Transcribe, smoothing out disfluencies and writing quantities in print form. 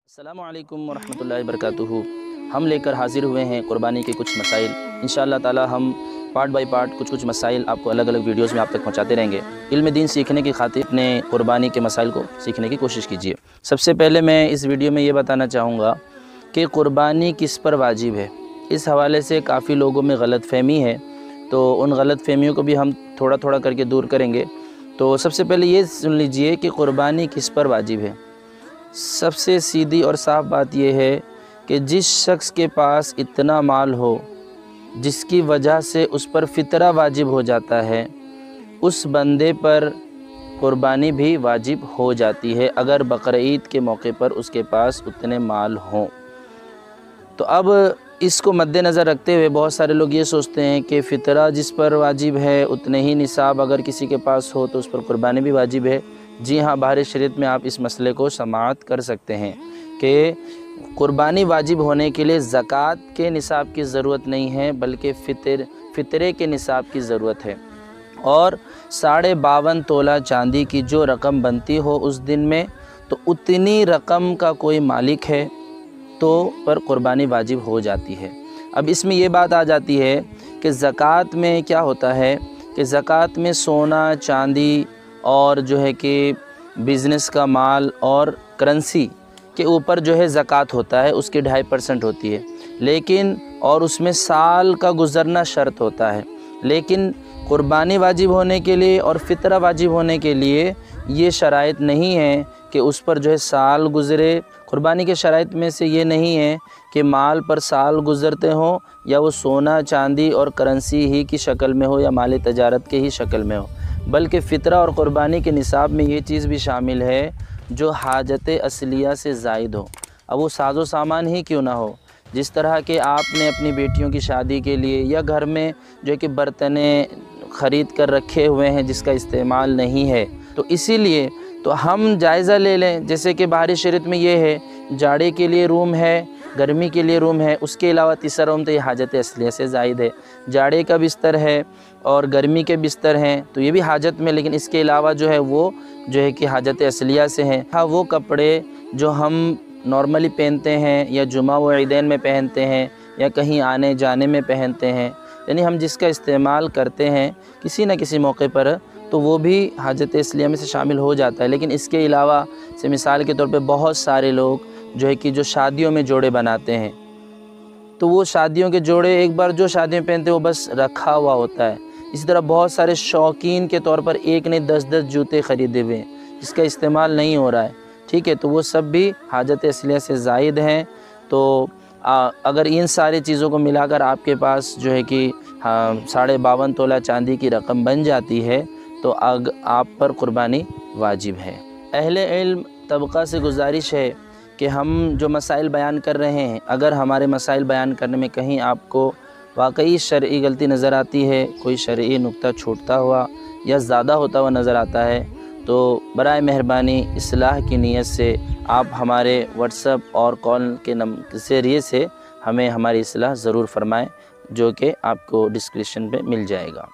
अस्सलामु अलैकुम वरहमतुल्लाहि वबरकातुहू। हम लेकर हाज़िर हुए हैं क़ुरबानी के कुछ मसाइल। इंशाअल्लाह ताला हम पार्ट बाय पार्ट कुछ मसाइल आपको अलग अलग वीडियोज़ में आप तक पहुँचाते रहेंगे। इल्म दीन सीखने की खातिर अपने क़ुरबानी के मसाइल को सीखने की कोशिश कीजिए। सबसे पहले मैं इस वीडियो में ये बताना चाहूँगा कि क़ुरबानी किस पर वाजिब है। इस हवाले से काफ़ी लोगों में गलतफ़हमी है, तो उन गलतफ़हमियों को भी हम थोड़ा थोड़ा करके दूर करेंगे। तो सबसे पहले ये सुन लीजिए कि क़ुरबानी किस पर वाजिब है। सबसे सीधी और साफ़ बात यह है कि जिस शख्स के पास इतना माल हो जिसकी वजह से उस पर फ़ितरा वाजिब हो जाता है, उस बंदे पर क़ुरबानी भी वाजिब हो जाती है अगर बकरीद के मौके पर उसके पास उतने माल हों। तो अब इसको मद्देनज़र रखते हुए बहुत सारे लोग ये सोचते हैं कि फ़ितरा जिस पर वाजिब है उतने ही निसाब अगर किसी के पास हो तो उस पर क़ुरबानी भी वाजिब है। जी हाँ, बाहर शरीयत में आप इस मसले को समाअत कर सकते हैं कि क़ुरबानी वाजिब होने के लिए ज़कात के निसाब की ज़रूरत नहीं है, बल्कि फ़ितरे के निसाब की ज़रूरत है। और 52.5 तोला चांदी की जो रकम बनती हो उस दिन में, तो उतनी रकम का कोई मालिक है तो पर क़ुरबानी वाजिब हो जाती है। अब इसमें ये बात आ जाती है कि ज़कात में क्या होता है कि ज़कात में सोना, चांदी और जो है कि बिज़नेस का माल और करेंसी के ऊपर जो है ज़कात होता है, उसकी 2.5% होती है, लेकिन और उसमें साल का गुज़रना शर्त होता है। लेकिन क़ुरबानी वाजिब होने के लिए और फ़ितरा वाजिब होने के लिए ये शराइत नहीं है कि उस पर जो है साल गुज़रे। क़ुरबानी के शराइत में से ये नहीं है कि माल पर साल गुज़रते हों या वो सोना, चांदी और करेंसी ही की शक्ल में हो या माल तजारत के ही शक्ल में हो, बल्कि फ़ितरा और क़ुरबानी के निसाब में ये चीज़ भी शामिल है जो हाजत असलिया से ज़ायद हो। अब वो साज़ो सामान ही क्यों ना हो, जिस तरह के आपने अपनी बेटियों की शादी के लिए या घर में जो है कि बर्तने ख़रीद कर रखे हुए हैं जिसका इस्तेमाल नहीं है, तो इसीलिए तो हम जायज़ा ले लें। जैसे कि बाहरी शरीयत में ये है जाड़े के लिए रूम है, गर्मी के लिए रूम है, उसके अलावा तीसरा रूम तो ये हाजत असलिया से ज़ायद है। जाड़े का बिस्तर है और गर्मी के बिस्तर हैं तो ये भी हाजत में, लेकिन इसके अलावा जो है वो जो है कि हाजत असलिया से हैं। हाँ, वो कपड़े जो हम नॉर्मली पहनते हैं या जुमा व ईदैन में पहनते हैं या कहीं आने जाने में पहनते हैं, यानी हम जिसका इस्तेमाल करते हैं किसी न किसी मौके पर, तो वो भी हाजत असलिया में से शामिल हो जाता है। लेकिन इसके अलावा से मिसाल के तौर पे बहुत सारे लोग जो है कि जो शादियों में जोड़े बनाते हैं, तो वो शादियों के जोड़े एक बार जो शादी में पहनते हैं वो बस रखा हुआ होता है। इसी तरह बहुत सारे शौकीन के तौर पर एक ने 10-10 जूते ख़रीदे हुए हैं जिसका इस्तेमाल नहीं हो रहा है, ठीक है, तो वो सब भी हाजत असलिया से ज़ायद हैं। तो अगर इन सारी चीज़ों को मिलाकर आपके पास जो है कि 52.5 तोला चांदी की रकम बन जाती है तो आप पर क़ुरबानी वाजिब है। अहले इल्म तबक़ा से गुजारिश है कि हम जो मसाइल बयान कर रहे हैं, अगर हमारे मसाइल बयान करने में कहीं आपको वाकई शरई गलती नज़र आती है, कोई शरई नुक्ता छूटता हुआ या ज़्यादा होता हुआ नज़र आता है, तो बराए मेहरबानी इस्लाह की नीयत से आप हमारे व्हाट्सएप और कॉल के ज़रिए से हमें हमारी इस्लाह ज़रूर फ़रमाएँ, जो कि आपको डिस्क्रिप्शन पे मिल जाएगा।